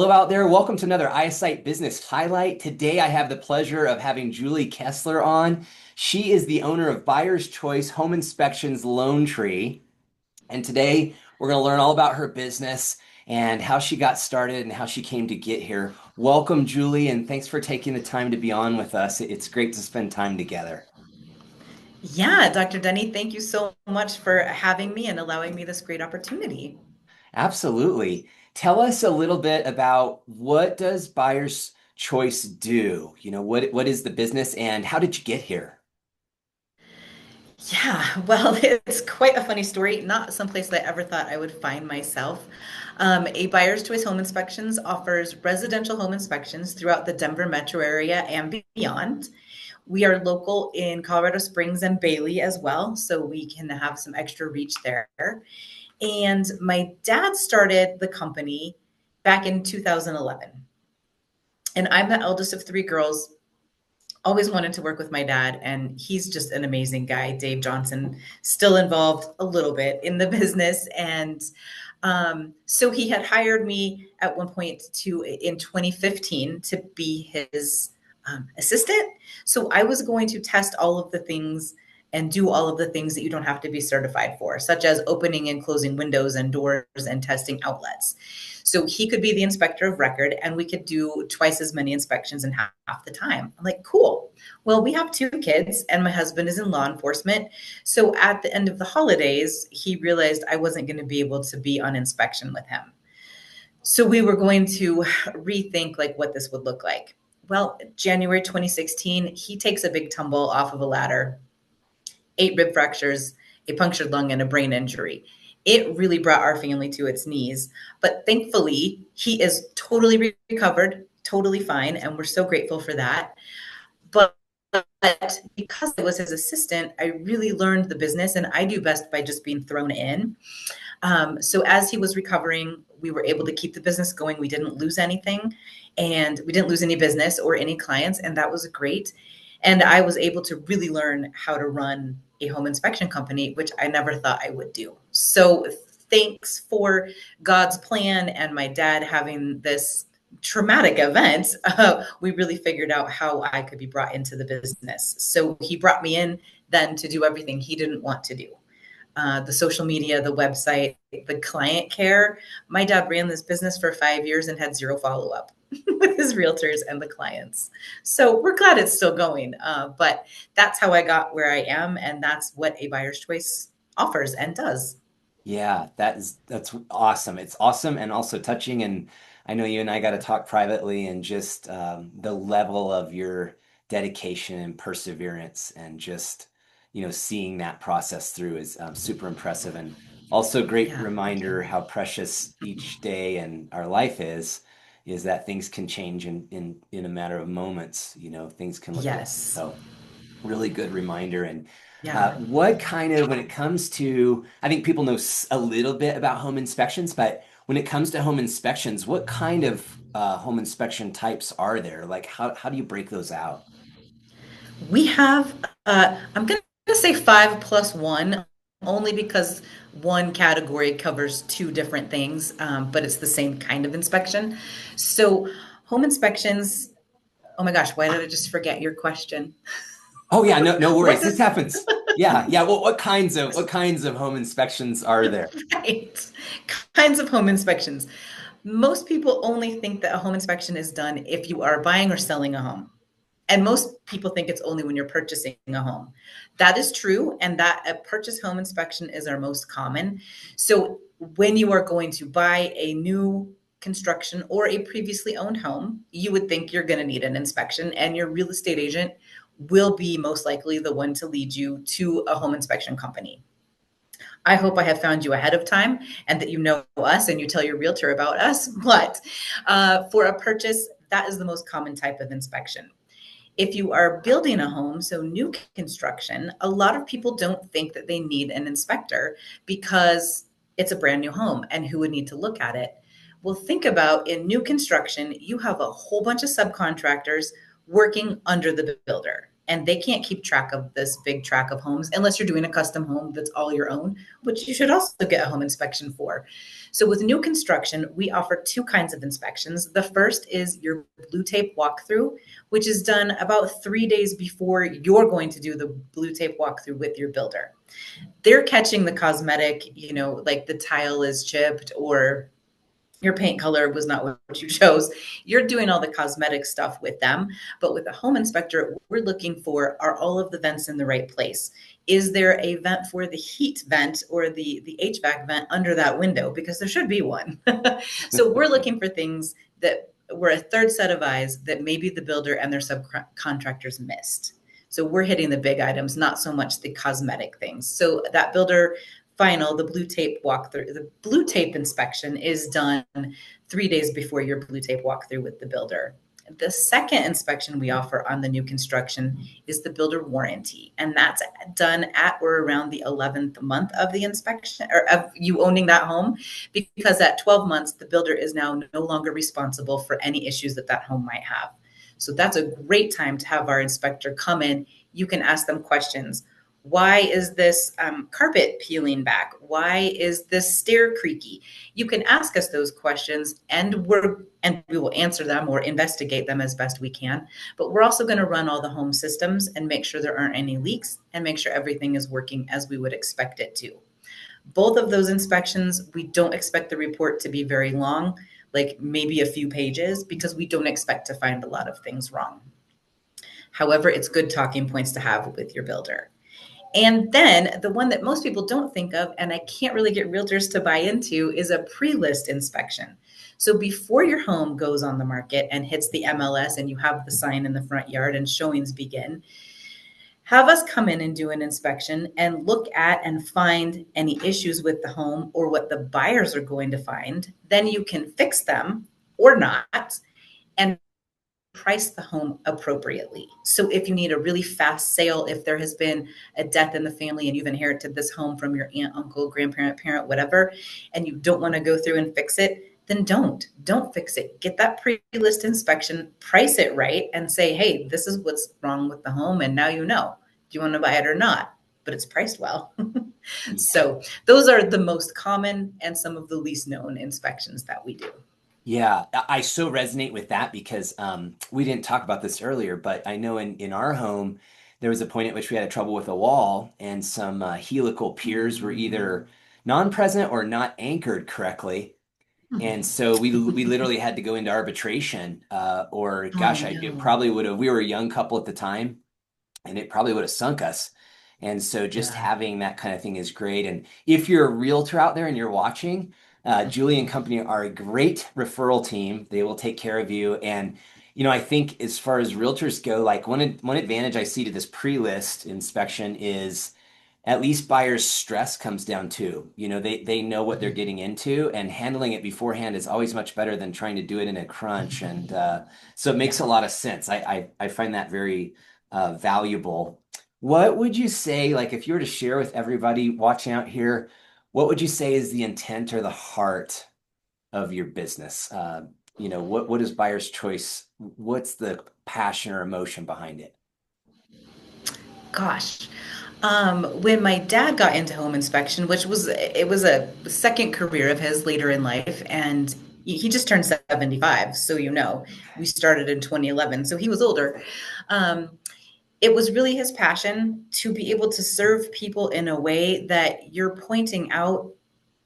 Hello out there. Welcome to another ioPSYte Business Highlight. Today I have the pleasure of having Julie Kessler on. She is the owner of Buyer's Choice Home Inspections Loan Tree. And today we're going to learn all about her business and how she got started and how she came to get here. Welcome, Julie, and thanks for taking the time to be on with us. It's great to spend time together. Yeah, Dr. Denny, thank you so much for having me and allowing me this great opportunity. Absolutely. Tell us a little bit about what does Buyer's Choice do? What is the business and how did you get here? Yeah, well, it's quite a funny story. Not someplace that I ever thought I would find myself. A Buyer's Choice Home Inspections offers residential home inspections throughout the Denver metro area and beyond. We are local in Colorado Springs and Bailey as well, so we can have some extra reach there. And my dad started the company back in 2011. And I'm the eldest of three girls, always wanted to work with my dad, and he's just an amazing guy. Dave Johnson, still involved a little bit in the business. And so he had hired me at one point in 2015 to be his assistant. So I was going to test all of the things and do all of the things that you don't have to be certified for, such as opening and closing windows and doors and testing outlets. So he could be the inspector of record, and we could do twice as many inspections in half the time. I'm like, cool. Well, we have two kids, and my husband is in law enforcement. So at the end of the holidays, he realized I wasn't going to be able to be on inspection with him. So we were going to rethink like what this would look like. Well, January 2016, he takes a big tumble off of a ladder, 8 rib fractures, a punctured lung, and a brain injury. It really brought our family to its knees. But thankfully, he is totally recovered, totally fine. And we're so grateful for that. But because I was his assistant, I really learned the business, and I do best by just being thrown in. So as he was recovering, we were able to keep the business going. We didn't lose anything, and we didn't lose any business or any clients, and that was great. And I was able to really learn how to run a home inspection company, which I never thought I would do. So thanks for God's plan and my dad having this traumatic event, we really figured out how I could be brought into the business. So he brought me in then to do everything he didn't want to do. The social media, the website, the client care. My dad ran this business for 5 years and had zero follow up with his realtors and the clients. So we're glad it's still going. But that's how I got where I am. And that's what a Buyer's Choice offers and does. Yeah, that's awesome. It's awesome and also touching. And I know you and I got to talk privately and just the level of your dedication and perseverance and just seeing that process through is super impressive and also great Yeah, thank you. reminder how precious each day in our life is that things can change in a matter of moments. Things can look different. Yes. So really good reminder. And Yeah. what kind of, when it comes to, I think people know a little bit about home inspections, but when it comes to home inspections, what kind of home inspection types are there? Like, how do you break those out? We have, I'm going to say 5 plus 1, only because one category covers two different things, but it's the same kind of inspection. So, home inspections, oh my gosh, why did I just forget your question? Oh yeah, no What worries. This does, happens. Yeah, yeah. Well, what kinds of home inspections are there? right, kinds of home inspections? Most people only think that a home inspection is done if you are buying or selling a home. And most people think it's only when you're purchasing a home. That is true, and that a purchase home inspection is our most common. So when you are going to buy a new construction or a previously owned home, you would think you're going to need an inspection, and your real estate agent will be most likely the one to lead you to a home inspection company. I hope I have found you ahead of time and that you know us and you tell your realtor about us. But for a purchase, that is the most common type of inspection. If you are building a home, so new construction, a lot of people don't think that they need an inspector because it's a brand new home and who would need to look at it? Well, think about in new construction, you have a whole bunch of subcontractors working under the builder. and they can't keep track of this big track of homes unless you're doing a custom home that's all your own, which you should also get a home inspection for. So with new construction, we offer two kinds of inspections. The first is your blue tape walkthrough, which is done about 3 days before you're going to do the blue tape walkthrough with your builder. They're catching the cosmetic, like the tile is chipped or your paint color was not what you chose. You're doing all the cosmetic stuff with them. But with a home inspector, we're looking for, are all of the vents in the right place? Is there a vent for the heat vent or the HVAC vent under that window? Because there should be one. So we're looking for things that were a third set of eyes that maybe the builder and their subcontractors missed. So we're hitting the big items, not so much the cosmetic things. So that builder the blue tape walkthrough, the blue tape inspection is done 3 days before your blue tape walkthrough with the builder. The second inspection we offer on the new construction is the builder warranty, and that's done at or around the 11th month of the inspection or of you owning that home, because at 12 months, the builder is now no longer responsible for any issues that that home might have. So that's a great time to have our inspector come in. You can ask them questions. Why is this carpet peeling back? Why is this stair creaky? You can ask us those questions, and we will answer them or investigate them as best we can. But we're also going to run all the home systems and make sure there aren't any leaks and make sure everything is working as we would expect it to. Both of those inspections, we don't expect the report to be very long, like maybe a few pages, because we don't expect to find a lot of things wrong. However, it's good talking points to have with your builder. And then the one that most people don't think of, and I can't really get realtors to buy into, is a pre-list inspection. So before your home goes on the market and hits the MLS and you have the sign in the front yard and showings begin, have us come in and do an inspection and look at and find any issues with the home or what the buyers are going to find. Then you can fix them or not, and price the home appropriately. So if you need a really fast sale, if there has been a death in the family and you've inherited this home from your aunt, uncle, grandparent, parent, whatever, and you don't want to go through and fix it, then don't fix it. Get that pre-list inspection, price it right, and say, hey, this is what's wrong with the home, and now you know. Do you want to buy it or not? But it's priced well. Yeah. So those are the most common and some of the least known inspections that we do. Yeah, I so resonate with that because we didn't talk about this earlier, but I know in our home, there was a point at which we had trouble with a wall and some helical piers were either non-present or not anchored correctly. And so we literally had to go into arbitration, or Oh gosh, it no. probably would have, we were a young couple at the time, and it probably would have sunk us. And so just Yeah. having that kind of thing is great. And if you're a realtor out there and you're watching, Julie and company are a great referral team. They will take care of you. And I think as far as realtors go, like one advantage I see to this pre-list inspection is at least buyers' stress comes down too. They know what they're getting into, and handling it beforehand is always much better than trying to do it in a crunch. And so it makes Yeah. a lot of sense. I find that very valuable. What would you say, like, if you were to share with everybody watching out here, what would you say is the intent or the heart of your business? What is buyer's choice? What's the passion or emotion behind it? Gosh. When my dad got into home inspection, it was a second career of his later in life, and he just turned 75. So, we started in 2011. So he was older. Um, it was really his passion to be able to serve people in a way that you're pointing out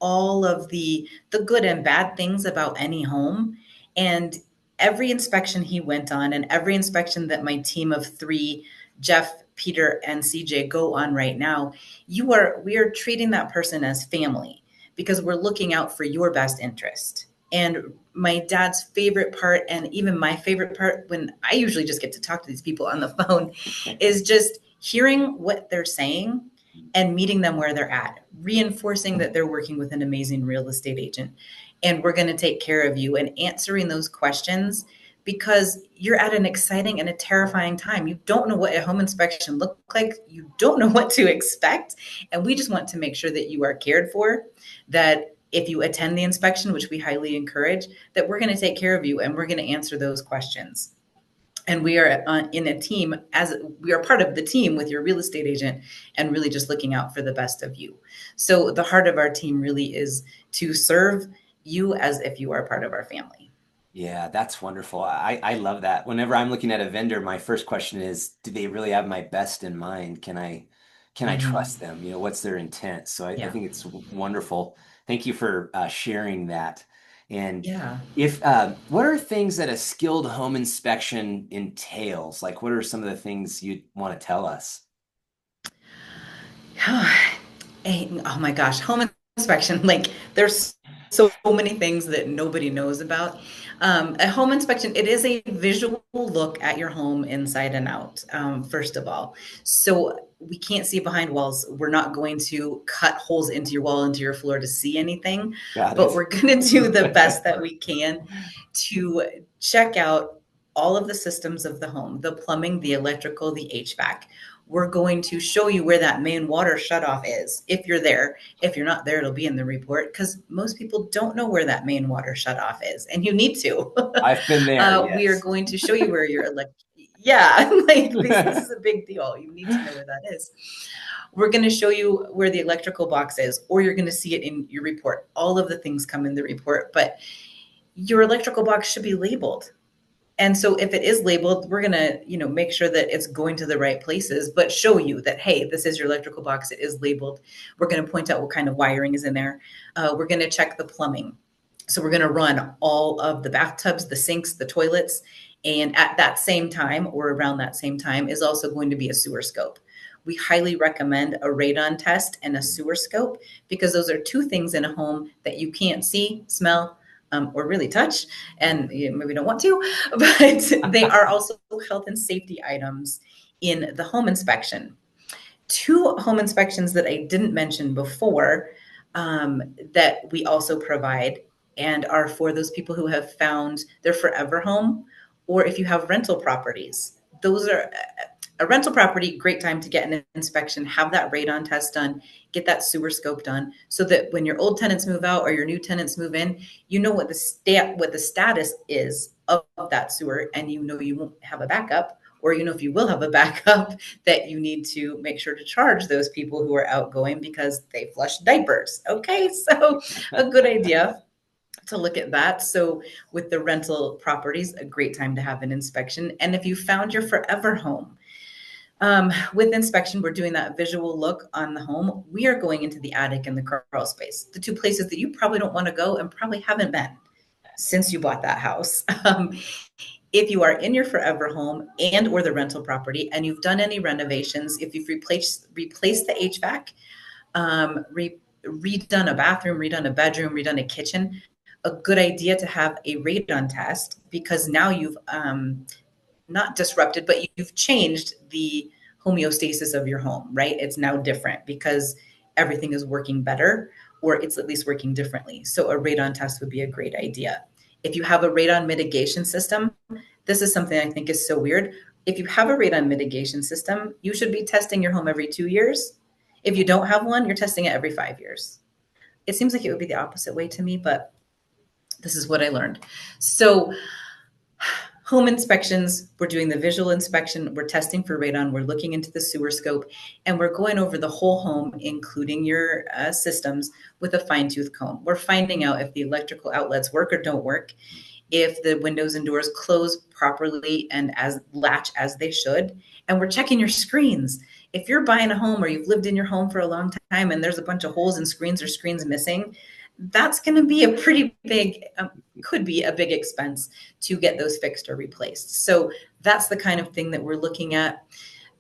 all of the good and bad things about any home. And every inspection he went on, and every inspection that my team of three, Jeff, Peter, and CJ, go on right now, we are treating that person as family because we're looking out for your best interest. And my dad's favorite part, and even my favorite part, when I usually just get to talk to these people on the phone, is just hearing what they're saying and meeting them where they're at, reinforcing that they're working with an amazing real estate agent. And we're going to take care of you, and answering those questions because you're at an exciting and a terrifying time. You don't know what a home inspection looks like. You don't know what to expect. And we just want to make sure that you are cared for, that if you attend the inspection, which we highly encourage, that we're going to take care of you and we're going to answer those questions. And we are in a team, as we are part of the team with your real estate agent, and really just looking out for the best of you. So the heart of our team really is to serve you as if you are part of our family. Yeah, that's wonderful. I love that. Whenever I'm looking at a vendor, my first question is, do they really have my best in mind? Can I trust them? What's their intent? So I Yeah. think it's wonderful. Thank you for sharing that. And Yeah. if what are things that a skilled home inspection entails? Like, what are some of the things you'd want to tell us? Oh my gosh, home inspection. Like there's so many things that nobody knows about. A home inspection, it is a visual look at your home inside and out, first of all. So we can't see behind walls. We're not going to cut holes into your wall, into your floor to see anything, Got but it. we're going to do the best that we can to check out all of the systems of the home, the plumbing, the electrical, the HVAC. We're going to show you where that main water shutoff is if you're there. If you're not there, it'll be in the report because most people don't know where that main water shutoff is, and you need to. I've been there, We are yes. going to show you where your yeah, like this is a big deal. You need to know where that is. We're going to show you where the electrical box is, or you're going to see it in your report. All of the things come in the report, but your electrical box should be labeled. And so if it is labeled, we're going to, make sure that it's going to the right places, but show you that, hey, this is your electrical box. It is labeled. We're going to point out what kind of wiring is in there. We're going to check the plumbing. So we're going to run all of the bathtubs, the sinks, the toilets. And at that same time, or around that same time, is also going to be a sewer scope. We highly recommend a radon test and a sewer scope because those are two things in a home that you can't see, smell, or really touch, and you maybe don't want to, but they are also health and safety items in the home inspection. Two home inspections that I didn't mention before, that we also provide and are for those people who have found their forever home, or if you have rental properties. Those are a rental property, great time to get an inspection, have that radon test done, get that sewer scope done, so that when your old tenants move out or your new tenants move in, you know what the status is of that sewer, and you won't have a backup, or if you will have a backup, that you need to make sure to charge those people who are outgoing because they flushed diapers. Okay, so a good idea to look at that. So with the rental properties, a great time to have an inspection. And if you found your forever home, with inspection, we're doing that visual look on the home. We are going into the attic and the crawl space, the two places that you probably don't want to go and probably haven't been since you bought that house. If you are in your forever home and or the rental property and you've done any renovations, if you've replaced the HVAC, redone a bathroom, redone a bedroom, redone a kitchen, a good idea to have a radon test because now you've not disrupted, but you've changed the homeostasis of your home, right? It's now different because everything is working better, or it's at least working differently. So a radon test would be a great idea. If you have a radon mitigation system, this is something I think is so weird. If you have a radon mitigation system, you should be testing your home every 2 years. If you don't have one, you're testing it every 5 years. It seems like it would be the opposite way to me, but this is what I learned. So home inspections, we're doing the visual inspection, we're testing for radon, we're looking into the sewer scope, and we're going over the whole home, including your systems, with a fine tooth comb. We're finding out if the electrical outlets work or don't work, if the windows and doors close properly and as latch as they should, and we're checking your screens. If you're buying a home or you've lived in your home for a long time and there's a bunch of holes in screens or screens missing, that's going to be a pretty big, could be a big expense to get those fixed or replaced. So that's the kind of thing that we're looking at.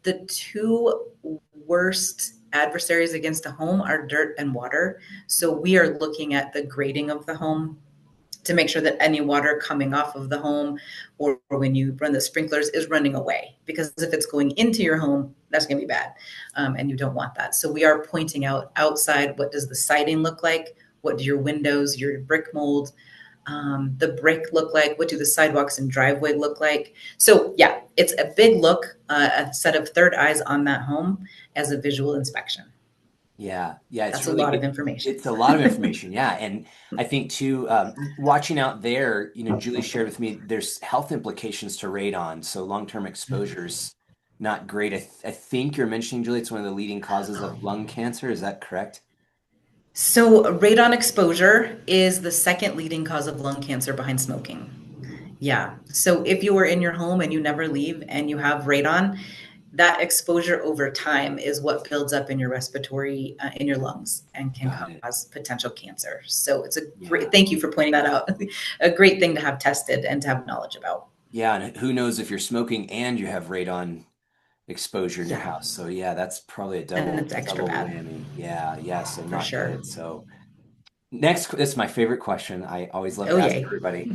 The two worst adversaries against a home are dirt and water. So we are looking at the grading of the home to make sure that any water coming off of the home or when you run the sprinklers is running away. Because if it's going into your home, that's going to be bad. And you don't want that. So we are pointing out outside, what does the siding look like? What do your windows, your brick mold, the brick look like? What do the sidewalks and driveway look like? So yeah, it's a big look, a set of third eyes on that home as a visual inspection. Yeah, yeah, it's That's a really lot of good. information. It's a lot of information, yeah, and I think too, watching out there, Julie shared with me there's health implications to radon, so long-term exposures not great. I think you're mentioning, Julie, it's one of the leading causes of lung cancer. Is that correct? So, radon exposure is the second leading cause of lung cancer behind smoking. Yeah. So, if you are in your home and you never leave and you have radon, that exposure over time is what builds up in your respiratory, in your lungs and can Got it. cause potential cancer. So, it's a great, Yeah. thank you for pointing that out. A great thing to have tested and to have knowledge about. Yeah, and who knows if you're smoking and you have radon exposure in your Yeah. house. So yeah, that's probably a And double it's extra double bad whammy. Yeah, yeah, so for not sure. good. So next, this is my favorite question. I always love Oh, to ask yay. everybody.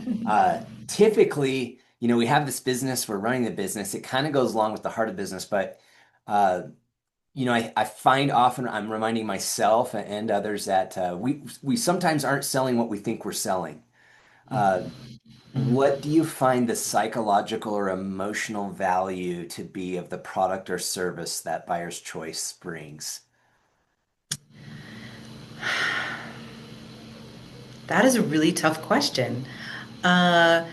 Typically, we have this business, we're running the business. It kind of goes along with the heart of business, but uh, I find often I'm reminding myself and others that we sometimes aren't selling what we think we're selling. Uh, what do you find the psychological or emotional value to be of the product or service that Buyer's Choice brings? That is a really tough question. Uh,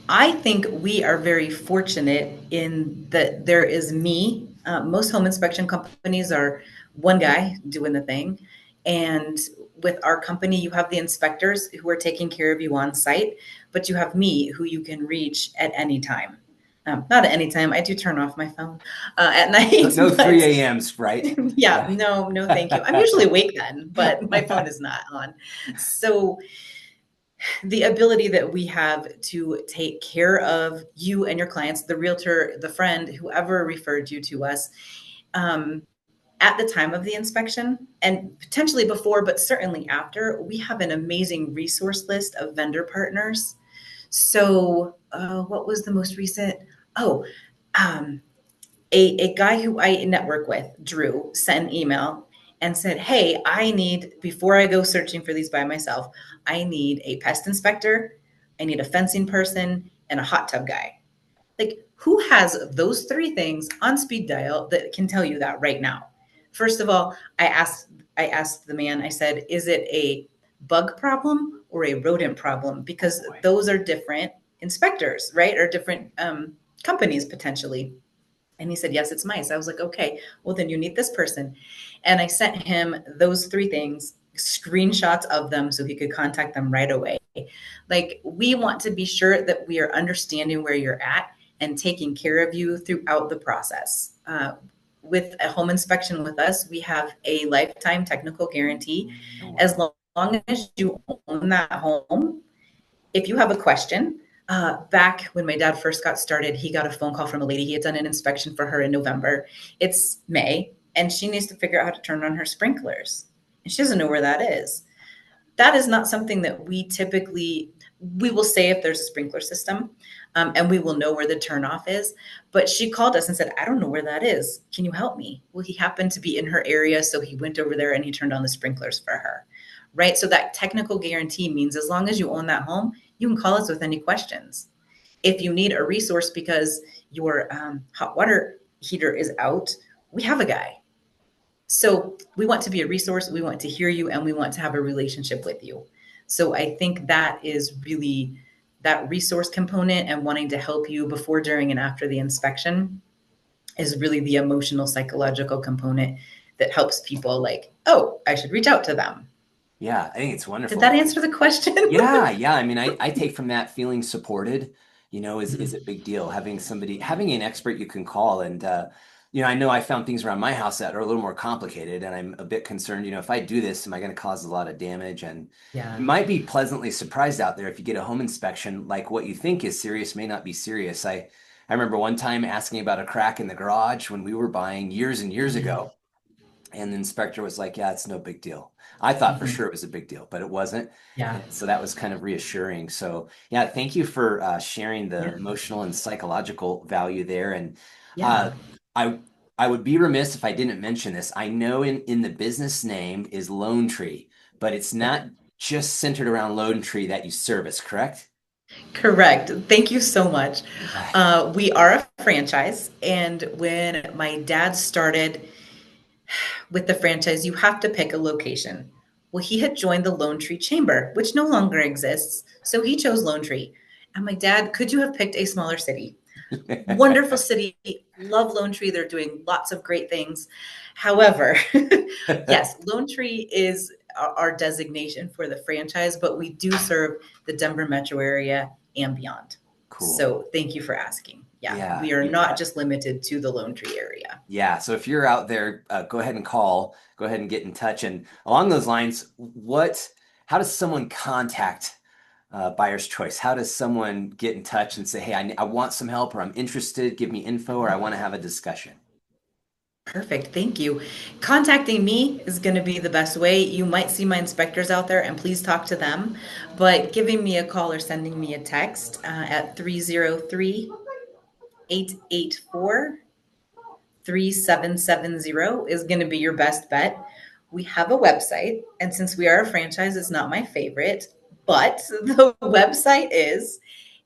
I think we are very fortunate in that there is me. Most home inspection companies are one guy doing the thing. And with our company, you have the inspectors who are taking care of you on site, but you have me who you can reach at any time. Not at any time. I do turn off my phone at No, night, no but 3 a.m.s, right? yeah, Yeah. no, no, thank you. I'm usually awake then, but my phone is not on. So the ability that we have to take care of you and your clients, the realtor, the friend, whoever referred you to us, um, at the time of the inspection and potentially before, but certainly after, we have an amazing resource list of vendor partners. So, what was the most recent? Oh, um, a guy who I network with, Drew, sent an email and said, hey, I need, before I go searching for these by myself, I need a pest inspector, I need a fencing person, and a hot tub guy. Like, who has those three things on speed dial that can tell you that right now? First of all, I asked the man, I said, is it a bug problem or a rodent problem? Because Boy. those are different inspectors, right? Or different companies potentially. And he said, yes, it's mice. I was like, okay, well, then you need this person. And I sent him those three things, screenshots of them so he could contact them right away. Like, we want to be sure that we are understanding where you're at and taking care of you throughout the process. With a home inspection with us, we have a lifetime technical guarantee. Oh, As wow. long as you own that home, if you have a question, back when my dad first got started, he got a phone call from a lady. He had done an inspection for her in November. It's May, and she needs to figure out how to turn on her sprinklers. And she doesn't know where that is. That is not something that we will say if there's a sprinkler system, and we will know where the turn off is. But she called us and said, I don't know where that is. Can you help me? Well, he happened to be in her area, so he went over there and he turned on the sprinklers for her. Right. So that technical guarantee means as long as you own that home, you can call us with any questions. If you need a resource because your hot water heater is out, we have a guy. So we want to be a resource, we want to hear you, and we want to have a relationship with you. So I think that is really that resource component and wanting to help you before, during, and after the inspection is really the emotional, psychological component that helps people like, oh, I should reach out to them. Yeah, I think it's Did wonderful. that answer the question? Yeah, yeah. I mean, I take from that feeling supported, is Mhm. a big deal. Having somebody, having an expert you can call. And I know I found things around my house that are a little more complicated, and I'm a bit concerned, if I do this, am I going to cause a lot of damage? And you Yeah. might be pleasantly surprised out there if you get a home inspection, like what you think is serious may not be serious. I remember one time asking about a crack in the garage when we were buying years and years Mhm. ago. And the inspector was like, yeah, it's no big deal. I thought for Mhm. sure it was a big deal, but it wasn't. Yeah. And so that was kind of reassuring. So, yeah, thank you for sharing the Yeah. emotional and psychological value there. And uh, Yeah. I I would be remiss if I didn't mention this. I know in the business name is Lone Tree, but it's Yep. not just centered around Lone Tree that you service, correct? Correct. Thank you so much. Right. We are a franchise, and when my dad started, With the franchise, you have to pick a location. Well, he had joined the Lone Tree Chamber, which no longer exists. So he chose Lone Tree. I'm like, Dad, could you have picked a smaller city? Wonderful city. Love Lone Tree. They're doing lots of great things. However, yes, Lone Tree is our designation for the franchise, but we do serve the Denver metro area and beyond. Cool. So thank you for asking. Yeah, Yeah, we are you not bet. just limited to the Lone Tree area. Yeah, so if you're out there, go ahead and call, go ahead and get in touch. And along those lines, how does someone contact Buyer's Choice? How does someone get in touch and say, hey, I want some help, or I'm interested, give me info, or I want to have a discussion? Perfect. Thank you. Contacting me is going to be the best way. You might see my inspectors out there and please talk to them. But giving me a call or sending me a text at 303-884-3770 is going to be your best bet. We have a website. And since we are a franchise, it's not my favorite, but the website is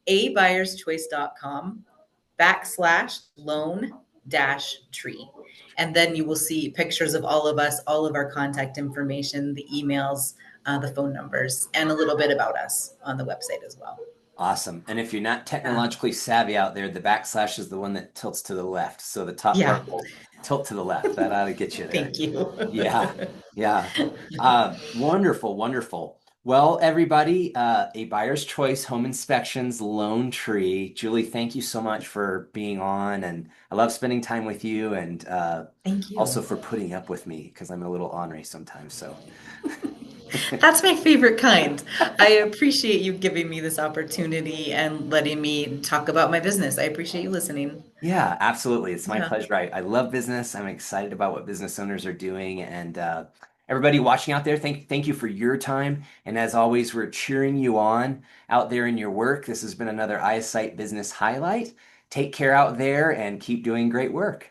abuyerschoice.com/loan dash tree. And then you will see pictures of all of us, all of our contact information, the emails, the phone numbers, and a little bit about us on the website as well. Awesome. And if you're not Yeah. technologically savvy out there, the backslash is the one that tilts to the left. So the top Yeah. part will tilt to the left. That ought to get you there. Thank you. Yeah, yeah. Wonderful, wonderful. Well, everybody, a Buyer's Choice Home Inspections Lone Tree. Julie, thank you so much for being on, and I love spending time with you, and Thank also you. for putting up with me because I'm a little ornery sometimes. So, That's my favorite kind. I appreciate you giving me this opportunity and letting me talk about my business. I appreciate you listening. yeah, absolutely. It's my Yeah. pleasure. I love business. I'm excited about what business owners are doing, and everybody watching out there, thank you for your time. And as always, we're cheering you on out there in your work. This has been another ioPSYte Business Highlight. Take care out there and keep doing great work.